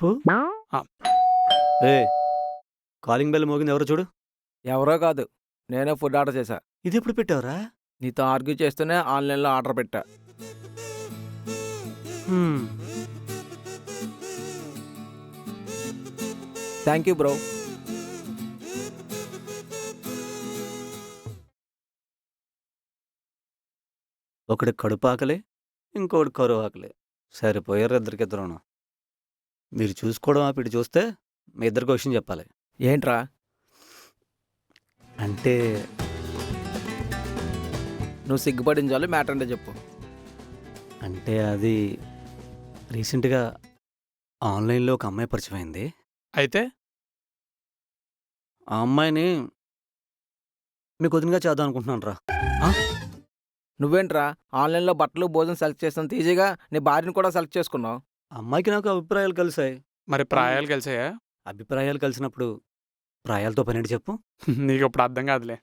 ఫు. ఆ. ఏ calling bell మోగింది, ఎవరో చూడు. ఎవరో కాదు, నేనే ఫుడ్ ఆర్డర్ చేశా. ఇది ఎప్పుడు పెట్టావురా? నీతో ఆర్గ్యూ చేస్తూనే ఆన్లైన్లో ఆర్డర్ పెట్టా. హ్మ్. Thank you bro. ఒకటి కడుపు ఆకలి, ఇంకోటి కరువు ఆకలి. సరిపోయారు ఇద్దరికిద్దరును. మీరు చూసుకోవడం ఆపి ఇటు చూస్తే మీ ఇద్దరికి విషయం చెప్పాలి. ఏంట్రా? అంటే నువ్వు సిగ్గుపడించాలి, మ్యాటర్ అంటే చెప్పు. అంటే అది రీసెంట్గా ఆన్లైన్లో ఒక అమ్మాయి పరిచయం అయింది. అయితే ఆ అమ్మాయిని మీకు వదినగా చేద్దాం అనుకుంటున్నాను రా. నువ్వేంట్రా ఆన్లైన్లో బట్టలు భోజనం సెలెక్ట్ చేసినంత ఈజీగా నీ భార్యను కూడా సెలెక్ట్ చేసుకున్నావు? ఆ అమ్మాయికి నాకు అభిప్రాయాలు కలిసాయి. మరి ప్రాయాలు కలిసాయా? అభిప్రాయాలు కలిసినప్పుడు ప్రాయాలతో పనేంటి చెప్పు. నీకు ఇప్పుడు అర్థం కాదులే.